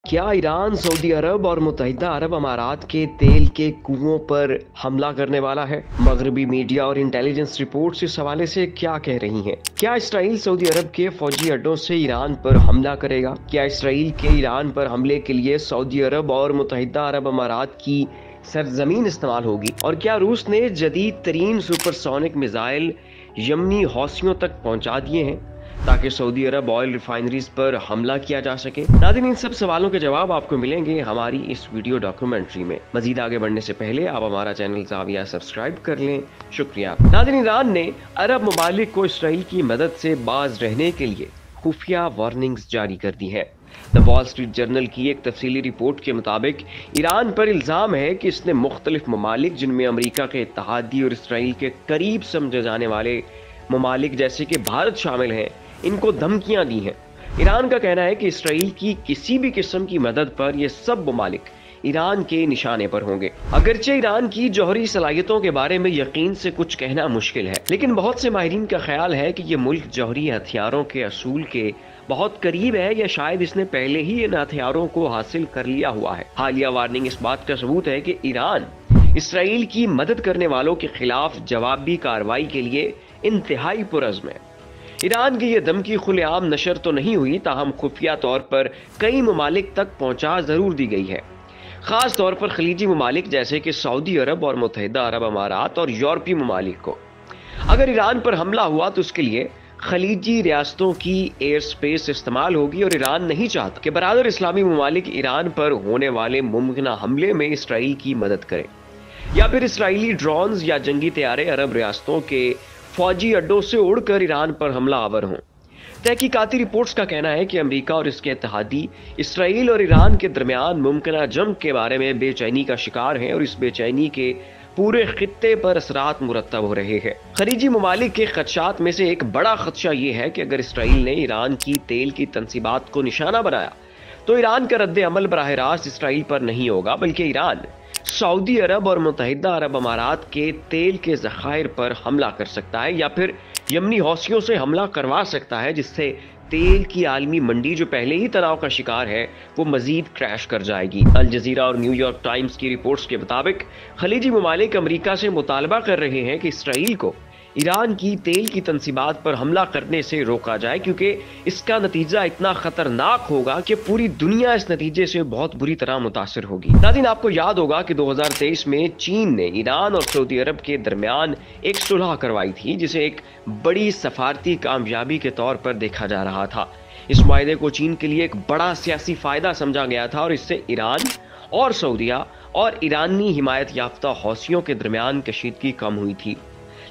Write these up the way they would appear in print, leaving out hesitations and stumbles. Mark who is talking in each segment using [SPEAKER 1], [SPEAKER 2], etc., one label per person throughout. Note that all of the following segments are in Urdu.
[SPEAKER 1] کیا ایران سعودی عرب اور متحدہ عرب امارات کے تیل کے کنووں پر حملہ کرنے والا ہے؟ مغربی میڈیا اور انٹیلیجنس رپورٹس اس حوالے سے کیا کہہ رہی ہیں؟ کیا اسرائیل سعودی عرب کے فوجی اڈوں سے ایران پر حملہ کرے گا؟ کیا اسرائیل کے ایران پر حملے کے لیے سعودی عرب اور متحدہ عرب امارات کی سرزمین استعمال ہوگی؟ اور کیا روس نے جدید ترین سپر سونک میزائل یمنی حوثیوں تک پہنچا دیے ہیں تاکہ سعودی عرب آئل ریفائنریز پر حملہ کیا جا سکے؟ ناظرین، ان سب سوالوں کے جواب آپ کو ملیں گے ہماری اس ویڈیو ڈاکیومنٹری میں۔ مزید آگے بڑھنے سے پہلے آپ ہمارا چینل زاویہ سبسکرائب کر لیں، شکریہ۔ ناظرین، ایران نے عرب ممالک کو اسرائیل کی مدد سے باز رہنے کے لیے خفیہ وارننگز جاری کر دی ہیں۔ دی وال اسٹریٹ جرنل کی ایک تفصیلی رپورٹ کے مطابق ایران پر الزام ہے کہ اس نے مختلف ممالک جن میں امریکہ کے اتحادی اور اسرائیل کے قریب سمجھے جانے والے ممالک جیسے کہ بھارت شامل ہیں، ان کو دھمکیاں دی ہیں۔ ایران کا کہنا ہے کہ اسرائیل کی کسی بھی قسم کی مدد پر یہ سب ممالک ایران کے نشانے پر ہوں گے۔ اگرچہ ایران کی جوہری صلاحیتوں کے بارے میں یقین سے کچھ کہنا مشکل ہے، لیکن بہت سے ماہرین کا خیال ہے کہ یہ ملک جوہری ہتھیاروں کے اصول کے بہت قریب ہے، یا شاید اس نے پہلے ہی ان ہتھیاروں کو حاصل کر لیا ہوا ہے۔ حالیہ وارننگ اس بات کا ثبوت ہے کہ ایران اسرائیل کی مدد کرنے والوں کے خلاف جوابی کارروائی کے لیے انتہائی پرعزم ہے۔ ایران کی یہ دھمکی کھلے عام نشر تو نہیں ہوئی، تاہم خفیہ طور پر کئی ممالک تک پہنچا ضرور دی گئی ہے، خاص طور پر خلیجی ممالک جیسے کہ سعودی عرب اور متحدہ عرب امارات اور یورپی ممالک کو۔ اگر ایران پر حملہ ہوا تو اس کے لیے خلیجی ریاستوں کی ایئر سپیس استعمال ہوگی، اور ایران نہیں چاہتا کہ برادر اسلامی ممالک ایران پر ہونے والے ممکنہ حملے میں اسرائیل کی مدد کریں، یا پھر اسرائیلی ڈرونز یا جنگی طیارے عرب ریاستوں کے فوجی اڈوں سے اڑ کر ایران پر حملہ آور ہوں۔ تحقیقاتی رپورٹس کا کہنا ہے کہ امریکہ اور اس کے اتحادی اسرائیل اور ایران کے درمیان ممکنہ جنگ کے بارے میں بے چینی کا شکار ہیں، اور اس بے چینی کے پورے خطے پر اثرات مرتب ہو رہے ہیں۔ خلیجی ممالک کے خدشات میں سے ایک بڑا خدشہ یہ ہے کہ اگر اسرائیل نے ایران کی تیل کی تنصیبات کو نشانہ بنایا تو ایران کا رد عمل براہ راست اسرائیل پر نہیں ہوگا، بلکہ ایران سعودی عرب اور متحدہ عرب امارات کے تیل کے ذخائر پر حملہ کر سکتا ہے، یا پھر یمنی حوثیوں سے حملہ کروا سکتا ہے، جس سے تیل کی عالمی منڈی جو پہلے ہی تناؤ کا شکار ہے وہ مزید کریش کر جائے گی۔ الجزیرہ اور نیو یارک ٹائمز کی رپورٹس کے مطابق خلیجی ممالک امریکہ سے مطالبہ کر رہے ہیں کہ اسرائیل کو ایران کی تیل کی تنصیبات پر حملہ کرنے سے روکا جائے، کیونکہ اس کا نتیجہ اتنا خطرناک ہوگا کہ پوری دنیا اس نتیجے سے بہت بری طرح متاثر ہوگی۔ ناظرین، آپ کو یاد ہوگا کہ 2023 میں چین نے ایران اور سعودی عرب کے درمیان ایک صلح کروائی تھی، جسے ایک بڑی سفارتی کامیابی کے طور پر دیکھا جا رہا تھا۔ اس معاہدے کو چین کے لیے ایک بڑا سیاسی فائدہ سمجھا گیا تھا، اور اس سے ایران اور سعودیہ اور ایرانی حمایت یافتہ حوثیوں کے درمیان کشیدگی کم ہوئی تھی۔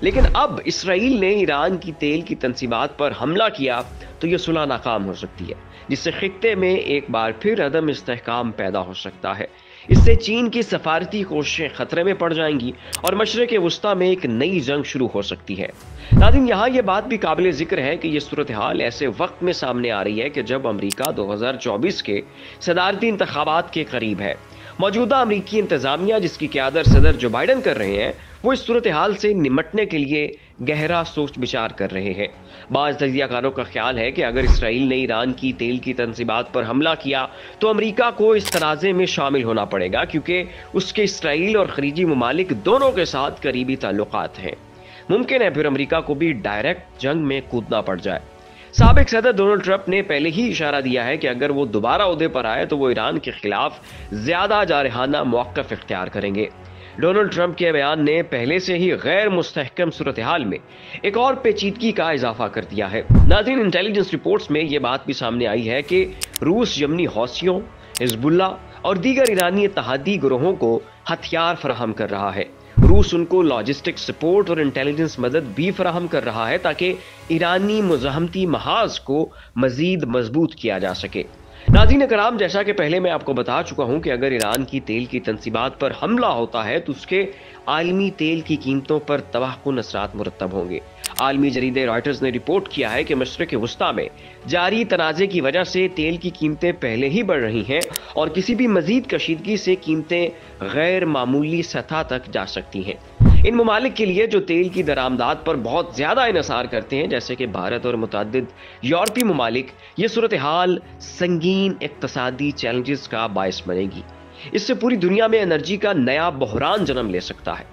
[SPEAKER 1] لیکن اب اسرائیل نے ایران کی تیل کی تنصیبات پر حملہ کیا تو یہ صلح ناکام ہو سکتی ہے، جس سے خطے میں ایک بار پھر عدم استحکام پیدا ہو سکتا ہے۔ اس سے چین کی سفارتی کوششیں خطرے میں پڑ جائیں گی، اور مشرق وسطیٰ میں ایک نئی جنگ شروع ہو سکتی ہے۔ ناظرین، یہاں یہ بات بھی قابل ذکر ہے کہ یہ صورتحال ایسے وقت میں سامنے آ رہی ہے کہ جب امریکہ 2024 کے صدارتی انتخابات کے قریب ہے۔ موجودہ امریکی انتظامیہ، جس کی قیادت صدر جو بائیڈن کر رہے ہیں، وہ اس صورتحال سے نمٹنے کے لیے گہرا سوچ بچار کر رہے ہیں۔ بعض تجزیہ کاروں کا خیال ہے کہ اگر اسرائیل نے ایران کی تیل کی تنصیبات پر حملہ کیا تو امریکہ کو اس تنازع میں شامل ہونا پڑے گا، کیونکہ اس کے اسرائیل اور خلیجی ممالک دونوں کے ساتھ قریبی تعلقات ہیں۔ ممکن ہے پھر امریکہ کو بھی ڈائریکٹ جنگ میں کودنا پڑ جائے۔ سابق صدر ڈونلڈ ٹرمپ نے پہلے ہی اشارہ دیا ہے کہ اگر وہ دوبارہ عہدے پر آئے تو وہ ایران کے خلاف زیادہ جارحانہ موقف اختیار کریں گے۔ ڈونلڈ ٹرمپ کے بیان نے پہلے سے ہی غیر مستحکم صورتحال میں ایک اور پیچیدگی کا اضافہ کر دیا ہے۔ ناظرین، انٹیلیجنس رپورٹس میں یہ بات بھی سامنے آئی ہے کہ روس یمنی حوثیوں، حزب اللہ اور دیگر ایرانی اتحادی گروہوں کو ہتھیار فراہم کر رہا ہے۔ روس ان کو لاجسٹک سپورٹ اور انٹیلیجنس مدد بھی فراہم کر رہا ہے تاکہ ایرانی مزاحمتی محاذ کو مزید مضبوط کیا جا سکے۔ ناظرین کرام، جیسا کہ پہلے میں آپ کو بتا چکا ہوں کہ اگر ایران کی تیل کی تنصیبات پر حملہ ہوتا ہے تو اس کے عالمی تیل کی قیمتوں پر تباہ کن اثرات مرتب ہوں گے۔ عالمی جریدے رائٹرز نے رپورٹ کیا ہے کہ مشرق وسطیٰ میں جاری تنازع کی وجہ سے تیل کی قیمتیں پہلے ہی بڑھ رہی ہیں، اور کسی بھی مزید کشیدگی سے قیمتیں غیر معمولی سطح تک جا سکتی ہیں۔ ان ممالک کے لیے جو تیل کی درآمدات پر بہت زیادہ انحصار کرتے ہیں جیسے کہ بھارت اور متعدد یورپی ممالک، یہ صورتحال سنگین اقتصادی چیلنجز کا باعث بنے گی۔ اس سے پوری دنیا میں انرجی کا نیا بحران جنم لے سکتا ہے۔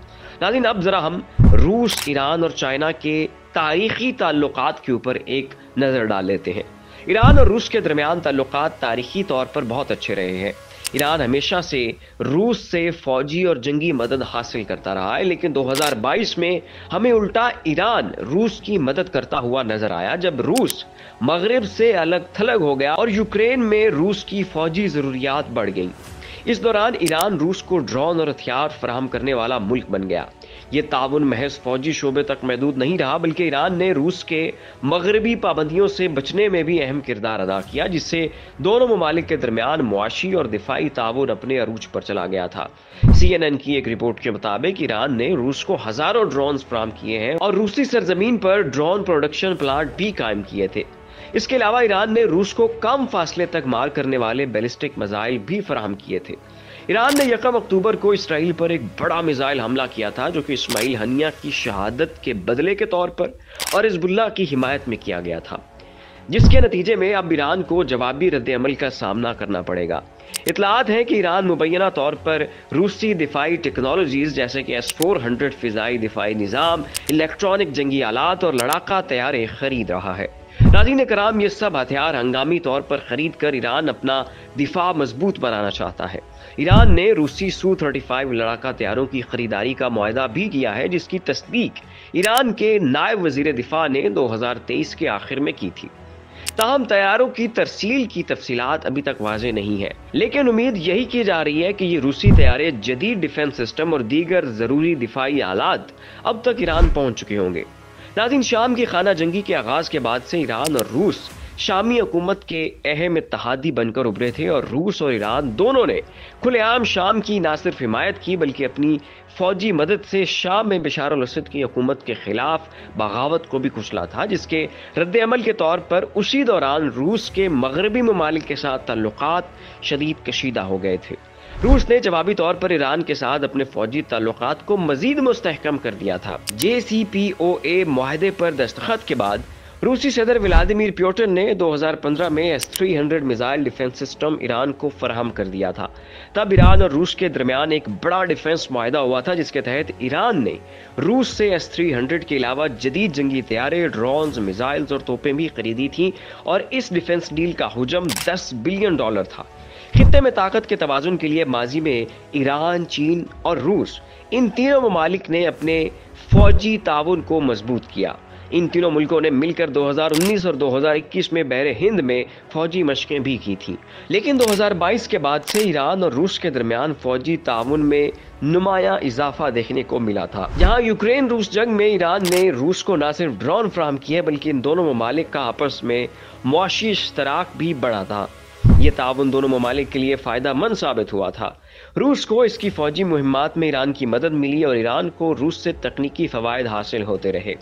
[SPEAKER 1] ناظرین، اب ذرا ہم روس، ایران اور چائنا کے تاریخی تعلقات کے اوپر ایک نظر ڈال لیتے ہیں۔ ایران اور روس کے درمیان تعلقات تاریخی طور پر بہت اچھے رہے ہیں۔ ایران ہمیشہ سے روس سے فوجی اور جنگی مدد حاصل کرتا رہا ہے، لیکن 2022 میں ہمیں الٹا ایران روس کی مدد کرتا ہوا نظر آیا جب روس مغرب سے الگ تھلگ ہو گیا اور یوکرین میں روس کی فوجی ضروریات بڑھ گئیں۔ اس دوران ایران روس کو ڈرون اور ہتھیار فراہم کرنے والا ملک بن گیا۔ یہ تعاون محض فوجی شعبے تک محدود نہیں رہا، بلکہ ایران نے روس کے مغربی پابندیوں سے بچنے میں بھی اہم کردار ادا کیا، جس سے دونوں ممالک کے درمیان معاشی اور دفاعی تعاون اپنے عروج پر چلا گیا تھا۔ CNN کی ایک رپورٹ کے مطابق ایران نے روس کو ہزاروں ڈرونز فراہم کیے ہیں اور روسی سرزمین پر ڈرون پروڈکشن پلانٹ بھی قائم کیے تھے۔ اس کے علاوہ ایران نے روس کو کم فاصلے تک مار کرنے والے بیلسٹک میزائل بھی فراہم کیے تھے۔ ایران نے 1 اکتوبر کو اسرائیل پر ایک بڑا میزائل حملہ کیا تھا، جو کہ اسماعیل ہنیہ کی شہادت کے بدلے کے طور پر اور حزب اللہ کی حمایت میں کیا گیا تھا، جس کے نتیجے میں اب ایران کو جوابی رد عمل کا سامنا کرنا پڑے گا۔ اطلاعات ہیں کہ ایران مبینہ طور پر روسی دفاعی ٹیکنالوجیز جیسے کہ S-400 فضائی دفاعی نظام، الیکٹرانک جنگی آلات اور لڑاکا طیارے خرید رہا ہے۔ ناظرین کرام، یہ سب ہتھیار ہنگامی طور پر خرید کر ایران اپنا دفاع مضبوط بنانا چاہتا ہے۔ ایران نے روسی Su-35 لڑاکا طیاروں کی خریداری کا معاہدہ بھی کیا ہے، جس کی تصدیق ایران کے نائب وزیر دفاع نے 2023 کے آخر میں کی تھی۔ تاہم طیاروں کی ترسیل کی تفصیلات ابھی تک واضح نہیں ہے، لیکن امید یہی کی جا رہی ہے کہ یہ روسی طیارے جدید ڈیفنس سسٹم اور دیگر ضروری دفاعی آلات اب تک ایران پہنچ چکے ہوں گے۔ ناظرین، شام کی خانہ جنگی کے آغاز کے بعد سے ایران اور روس شامی حکومت کے اہم اتحادی بن کر ابھرے تھے اور روس اور ایران دونوں نے کھلے عام شام کی نہ صرف حمایت کی بلکہ اپنی فوجی مدد سے شام میں بشار الاسد کی حکومت کے خلاف بغاوت کو بھی کچلا تھا، جس کے رد عمل کے طور پر اسی دوران روس کے مغربی ممالک کے ساتھ تعلقات شدید کشیدہ ہو گئے تھے۔ روس نے جوابی طور پر ایران کے ساتھ اپنے فوجی تعلقات کو مزید مستحکم کر دیا تھا۔ JCPOA معاہدے پر دستخط کے بعد روسی صدر ولادیمیر پوٹن نے 2015 میں S-300 missile defence system Iran کو فراہم کر دیا تھا۔ تب ایران اور روس کے درمیان ایک بڑا ڈیفنس معاہدہ ہوا تھا، جس کے تحت ایران نے روس سے S-300 کے علاوہ جدید جنگی طیارے، ڈرونز، میزائلز اور توپیں بھی خریدی تھیں، اور اس ڈیفنس ڈیل کا حجم $10 بلین تھا۔ خطے میں طاقت کے توازن کے لیے ماضی میں ایران، چین اور روس، ان تینوں ممالک نے اپنے فوجی تعاون کو مضبوط کیا۔ ان تینوں ملکوں نے مل کر 2019 اور 2021 میں بحر ہند میں فوجی مشقیں بھی کی تھیں، لیکن 2022 کے بعد سے ایران اور روس کے درمیان فوجی تعاون میں نمایاں اضافہ دیکھنے کو ملا تھا۔ جہاں یوکرین روس جنگ میں ایران نے روس کو نہ صرف ڈرون فراہم کیے بلکہ ان دونوں ممالک کا آپس میں معاشی اشتراک بھی بڑھا تھا۔ یہ تعاون دونوں ممالک کے لیے فائدہ مند ثابت ہوا تھا۔ روس کو اس کی فوجی مہمات میں ایران کی مدد ملی اور ایران کو روس سے تکنیکی فوائد حاصل ہوتے رہے۔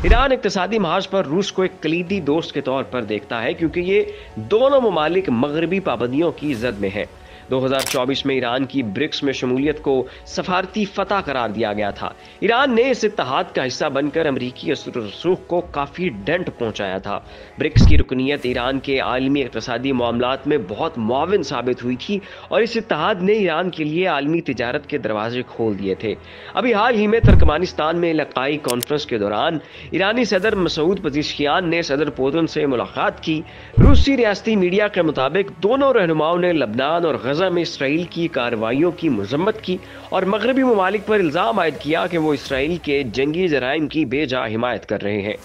[SPEAKER 1] ایران اقتصادی محاذ پر روس کو ایک کلیدی دوست کے طور پر دیکھتا ہے، کیونکہ یہ دونوں ممالک مغربی پابندیوں کی زد میں ہیں۔ 2024 میں ایران کی برکس میں شمولیت کو سفارتی فتح قرار دیا گیا تھا۔ ایران نے اس اتحاد کا حصہ بن کر امریکی اثر و رسوخ کو کافی ڈنٹ پہنچایا تھا۔ برکس کی رکنیت ایران کے عالمی اقتصادی معاملات میں بہت معاون ثابت ہوئی تھی اور اس اتحاد نے ایران کے لیے عالمی تجارت کے دروازے کھول دیے تھے۔ ابھی حال ہی میں ترکمانستان میں علاقائی کانفرنس کے دوران ایرانی صدر مسعود پزیشکیان نے صدر پوتن سے ملاقات کی۔ روسی ریاستی میڈیا کے مطابق دونوں رہنماؤں نے لبنان اور غزہ میں اسرائیل کی کارروائیوں کی مذمت کی اور مغربی ممالک پر الزام عائد کیا کہ وہ اسرائیل کے جنگی جرائم کی بے جا حمایت کر رہے ہیں۔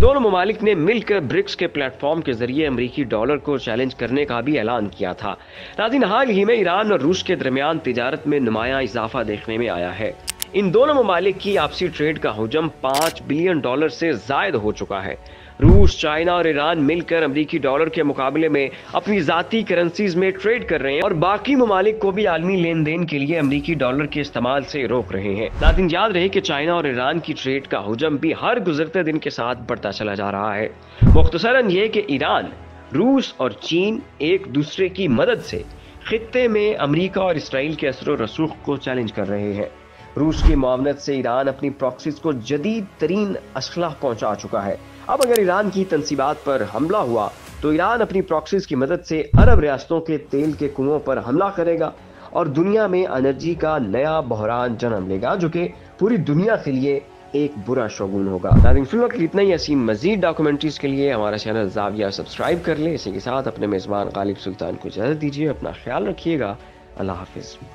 [SPEAKER 1] دونوں ممالک نے مل کر برکس کے پلیٹ فارم کے ذریعے امریکی ڈالر کو چیلنج کرنے کا بھی اعلان کیا تھا۔ ناظرین، حال ہی میں ایران اور روس کے درمیان تجارت میں نمایاں اضافہ دیکھنے میں آیا ہے۔ ان دونوں ممالک کی آپسی ٹریڈ کا حجم $5 بلین سے زائد ہو چکا ہے۔ روس، چائنا اور ایران مل کر امریکی ڈالر کے مقابلے میں اپنی ذاتی کرنسیز میں ٹریڈ کر رہے ہیں اور باقی ممالک کو بھی عالمی لین دین کے لیے امریکی ڈالر کے استعمال سے روک رہے ہیں۔ ناظرین، یاد رہے کہ چائنا اور ایران کی ٹریڈ کا حجم بھی ہر گزرتے دن کے ساتھ بڑھتا چلا جا رہا ہے۔ مختصراً یہ کہ ایران، روس اور چین ایک دوسرے کی مدد سے خطے میں امریکہ اور اسرائیل کے اثر و رسوخ کو چیلنج کر رہے ہیں۔ روس کی معاونت سے ایران اپنی پراکسیز کو جدید ترین اسلحہ پہنچا چکا ہے۔ اب اگر ایران کی تنصیبات پر حملہ ہوا تو ایران اپنی پراکسیز کی مدد سے عرب ریاستوں کے تیل کے کنووں پر حملہ کرے گا اور دنیا میں انرجی کا نیا بحران جنم لے گا، جو کہ پوری دنیا کے لیے ایک برا شگون ہوگا۔ ناظرین، فی الوقت اتنا ہی۔ ایسی مزید ڈاکومنٹریز کے لیے ہمارا چینل زاویہ سبسکرائب کر لیں۔ اسی کے ساتھ اپنے میزبان غالب سلطان کو اجازت دیجیے۔ اپنا خیال رکھیے گا۔ اللہ حافظ۔